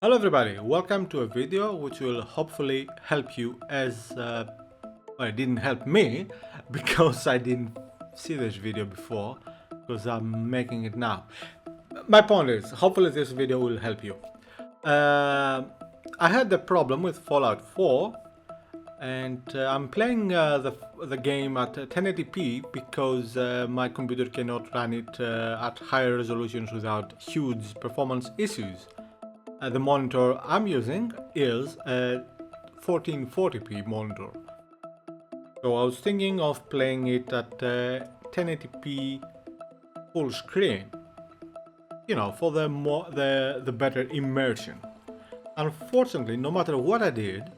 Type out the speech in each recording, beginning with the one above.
Hello everybody, welcome to a video which will hopefully help you as well, it didn't help me because I didn't see this video before because I'm making it now. My point is, hopefully this video will help you. I had the problem with Fallout 4 and I'm playing the game at 1080p because my computer cannot run it at higher resolutions without huge performance issues. The monitor I'm using is a 1440p monitor. So I was thinking of playing it at 1080p full screen, you know, for the better immersion. Unfortunately, no matter what I did,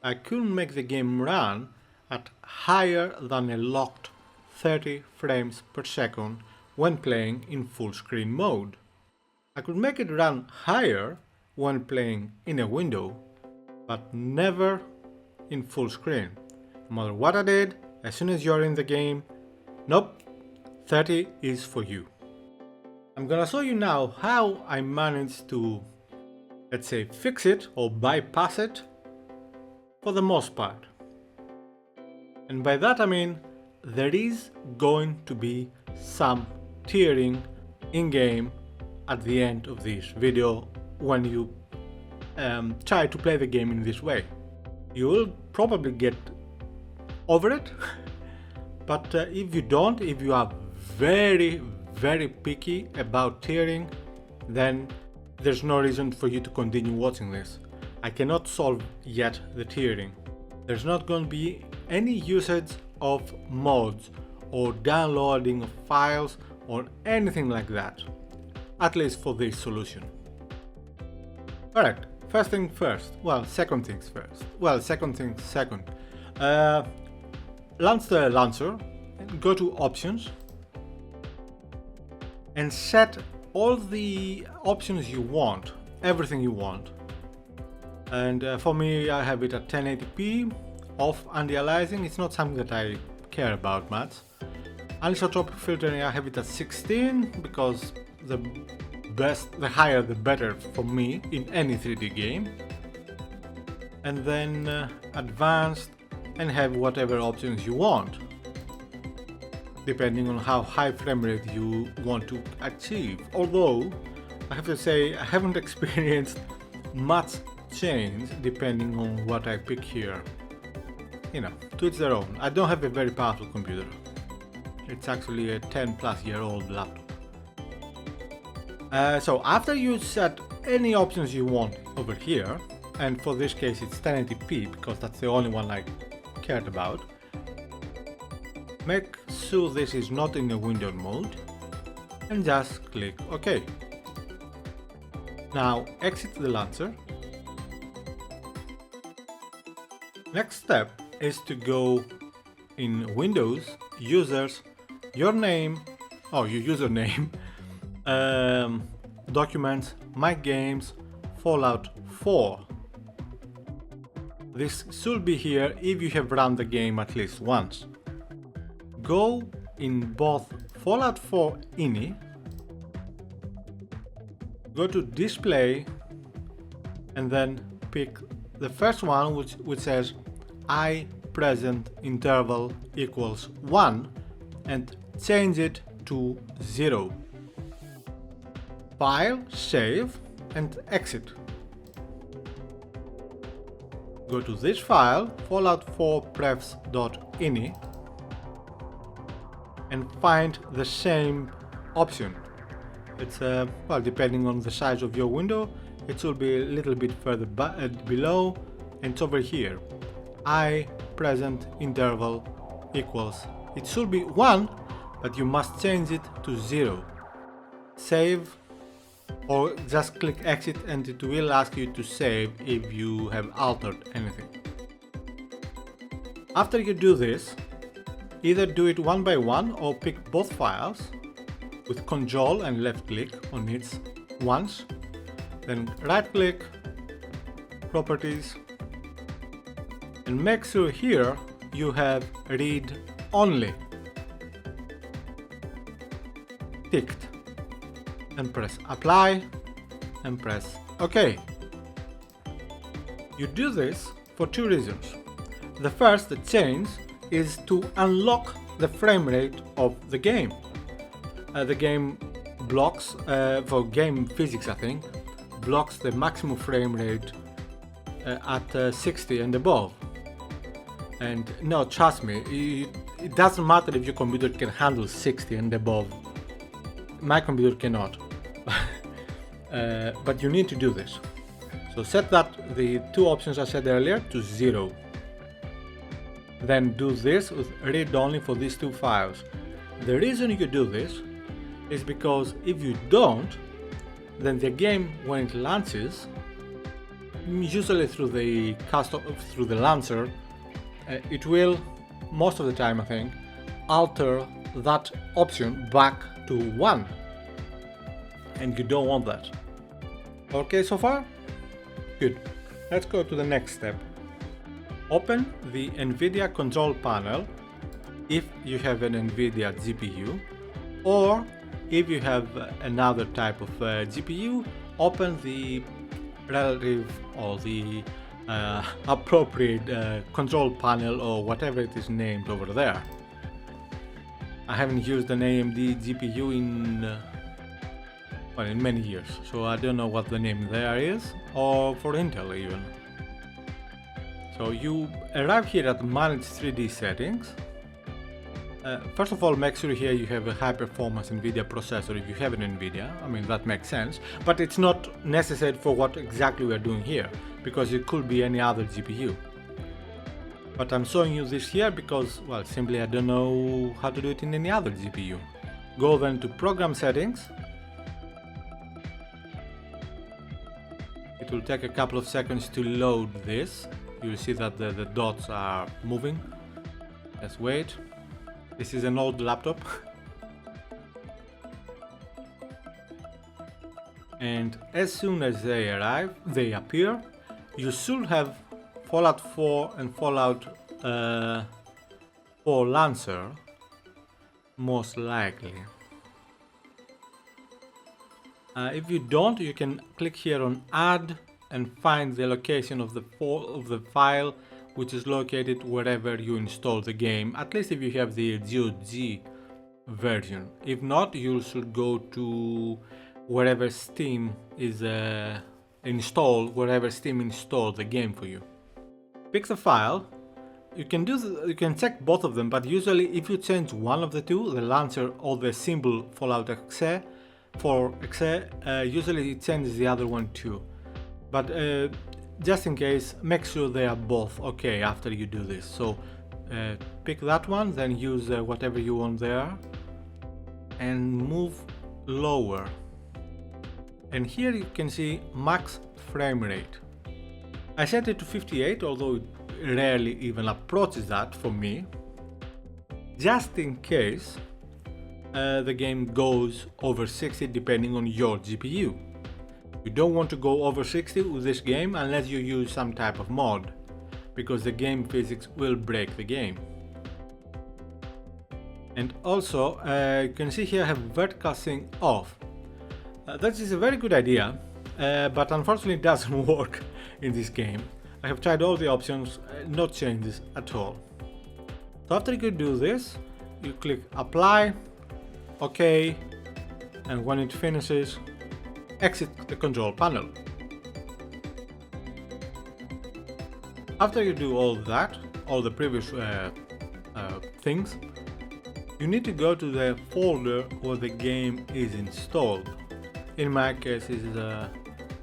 I couldn't make the game run at higher than a locked 30 frames per second when playing in full screen mode. I could make it run higher when playing in a window, but never in full screen. No matter what I did, as soon as you're in the game, nope, 30 is for you. I'm gonna show you now how I managed to, let's say, fix it or bypass it for the most part. And by that I mean there is going to be some tearing in game at the end of this video when you try to play the game in this way. You will probably get over it, but if you don't, if you are very picky about tearing, then there's no reason for you to continue watching this. I cannot solve yet the tearing. There's not going to be any usage of mods or downloading of files or anything like that. At least for this solution. Alright, first thing first. Well, second things first. Well, second things second. Launch the launcher and go to options and set all the options you want, everything you want. And for me, I have it at 1080p, off anti-aliasing. It's not something that I care about much. Anisotropic filtering, I have it at 16 because the higher the better for me in any 3D game. And then advanced, and have whatever options you want, depending on how high frame rate you want to achieve. Although, I have to say, I haven't experienced much change depending on what I pick here. You know, to each their own. I don't have a very powerful computer. It's actually a 10-plus-year-old laptop. So after you set any options you want over here, and for this case it's 1080p because that's the only one I cared about, make sure this is not in the window mode and just click OK. Now exit the launcher. Next step is to go in Windows, Users, your name, your username, Documents, My Games, Fallout 4. This should be here if you have run the game at least once. Go in both Fallout 4 INI, go to Display, and then pick the first one which says I present interval equals 1 and change it to 0. File, save, and exit. Go to this file, fallout4prefs.ini, and find the same option. It's well, depending on the size of your window, it will be a little bit further below, and it's over here. I present interval equals, it should be 1, but you must change it to 0. Save, or just click exit and it will ask you to save if you have altered anything. After you do this, either do it one by one or pick both files with Ctrl and left click on each once, then right click, Properties, and make sure here you have Read Only ticked, and press Apply and press OK. You do this for two reasons. The first change is to unlock the frame rate of the game. The game blocks, for game physics I think, blocks the maximum frame rate at 60 and above. And no, trust me, it doesn't matter if your computer can handle 60 and above. My computer cannot. But you need to do this. So set that, the two options I said earlier, to 0. Then do this with read only for these two files. The reason you do this is because if you don't, then the game, when it launches, usually through the launcher, it will, most of the time I think, alter that option back to 1, and you don't want that. Okay so far? Good. Let's go to the next step. Open the NVIDIA control panel if you have an NVIDIA GPU, or if you have another type of GPU, open the relative or the appropriate control panel or whatever it is named over there. I haven't used an AMD GPU in many years, so I don't know what the name there is, or for Intel even. So you arrive here at Manage 3D Settings. First of all, make sure here you have a high performance NVIDIA processor if you have an NVIDIA. I mean, that makes sense, but it's not necessary for what exactly we are doing here, because it could be any other GPU. But I'm showing you this here because, well, simply I don't know how to do it in any other GPU. Go then to Program Settings. It will take a couple of seconds to load this. You'll see that the dots are moving. Let's wait. This is an old laptop. And as soon as they appear, you should have Fallout 4 and Fallout 4 Launcher, most likely. If you don't, you can click here on Add and find the location of the file, which is located wherever you install the game, at least if you have the GOG version. If not, you should go to wherever Steam is installed, wherever Steam installed the game for you. Pick the file. You can check both of them, but usually if you change one of the two, the launcher or the symbol Fallout exe, usually it changes the other one too. But just in case, make sure they are both okay after you do this. So pick that one, then use whatever you want there and move lower. And here you can see max frame rate. I set it to 58, although it rarely even approaches that for me, just in case the game goes over 60 depending on your GPU. You don't want to go over 60 with this game unless you use some type of mod, because the game physics will break the game. And also, you can see here I have vertical sync off. That is a very good idea, but unfortunately it doesn't work in this game. I have tried all the options, no changes at all. So after you do this, you click Apply, OK, and when it finishes, exit the control panel. After you do all that, all the previous things, you need to go to the folder where the game is installed. In my case, it is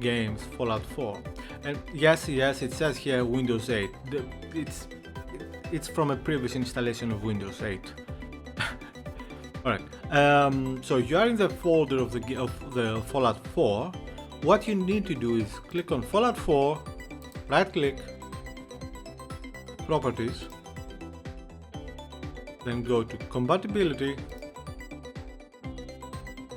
Games Fallout 4. And yes, it says here Windows 8. It's from a previous installation of Windows 8. Alright, so you are in the folder of the Fallout 4. What you need to do is click on Fallout 4, right click, Properties, then go to Compatibility,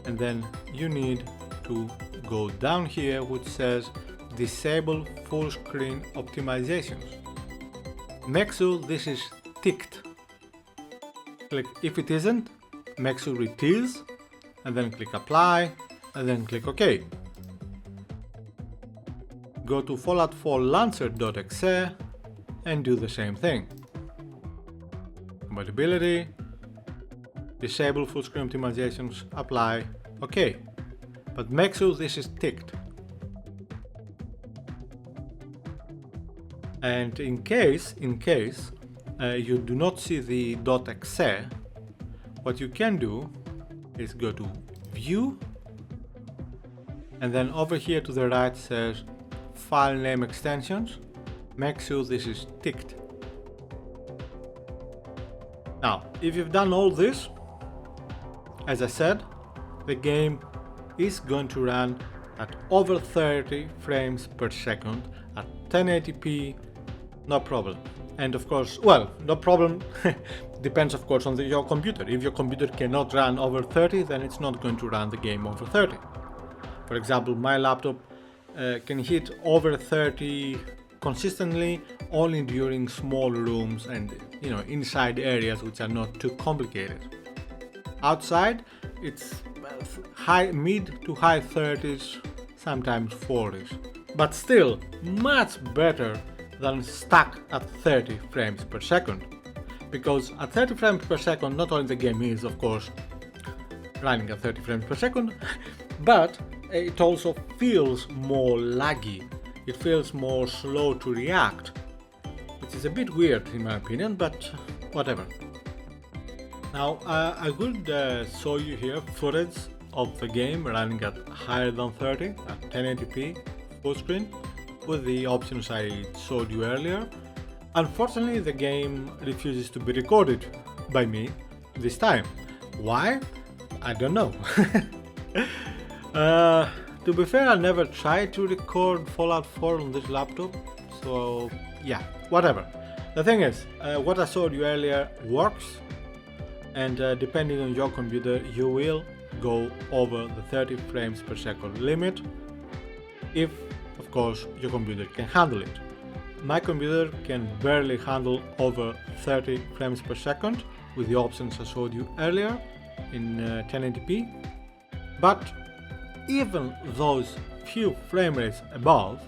and then you need to go down here which says Disable Full Screen Optimizations. Make sure this is ticked. Click if it isn't, make sure it is, and then click Apply, and then click OK. go to Fallout 4 launcher.exe and do the same thing. Compatibility, disable full screen optimizations, apply, OK. But make sure this is ticked. And in case you do not see the .exe, what you can do is go to View, and then over here to the right says File Name Extensions. Make sure this is ticked. Now, if you've done all this, as I said, the game is going to run at over 30 frames per second at 1080p, no problem. And of course, well, no problem depends of course on your computer. If your computer cannot run over 30, then it's not going to run the game over 30. For example, my laptop can hit over 30 consistently only during small rooms and inside areas which are not too complicated. Outside, it's mid to high 30s, sometimes 40s, but still much better than stuck at 30 frames per second, because at 30 frames per second not only the game is of course running at 30 frames per second, but it also feels more laggy, it feels more slow to react, which is a bit weird in my opinion, but whatever. Now I would show you here footage of the game running at higher than 30 at 1080p full screen with the options I showed you earlier. Unfortunately, the game refuses to be recorded by me this time. Why? I don't know. To be fair, I never tried to record Fallout 4 on this laptop, so yeah, whatever. The thing is, what I showed you earlier works, and depending on your computer, you will go over the 30 frames per second limit if, of course, your computer can handle it. My computer can barely handle over 30 frames per second with the options I showed you earlier in 1080p, but even those few frame rates above,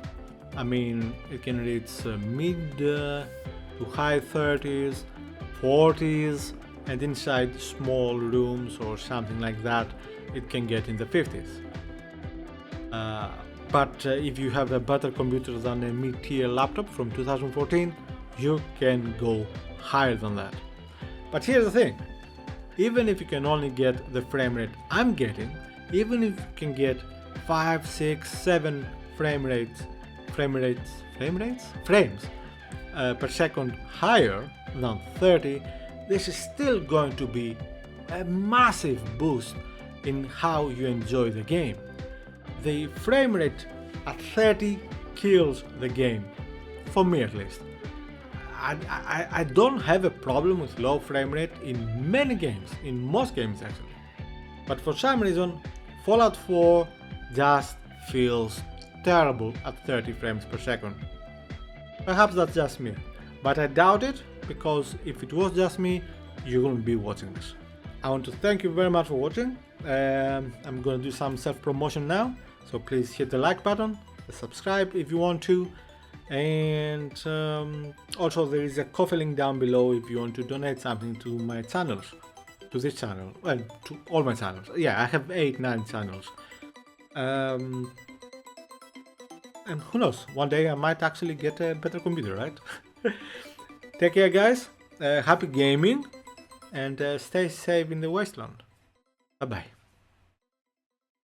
I mean, it can reach mid to high 30s, 40s, and inside small rooms or something like that, it can get in the 50s. But if you have a better computer than a mid-tier laptop from 2014, you can go higher than that. But here's the thing, even if you can only get the frame rate I'm getting, even if you can get 5, 6, 7 frames per second higher than 30, this is still going to be a massive boost in how you enjoy the game. The frame rate at 30 kills the game, for me at least. I don't have a problem with low frame rate in many games, in most games actually. But for some reason, Fallout 4 just feels terrible at 30 frames per second. Perhaps that's just me, but I doubt it, because if it was just me, you wouldn't be watching this. I want to thank you very much for watching. I'm going to do some self-promotion now, so please hit the like button, subscribe if you want to, and also there is a Ko-fi link down below if you want to donate something to my channels, to this channel, well, to all my channels. Yeah, I have 8-9 channels. And who knows, one day I might actually get a better computer, right? Take care guys, happy gaming, and stay safe in the wasteland. Bye bye.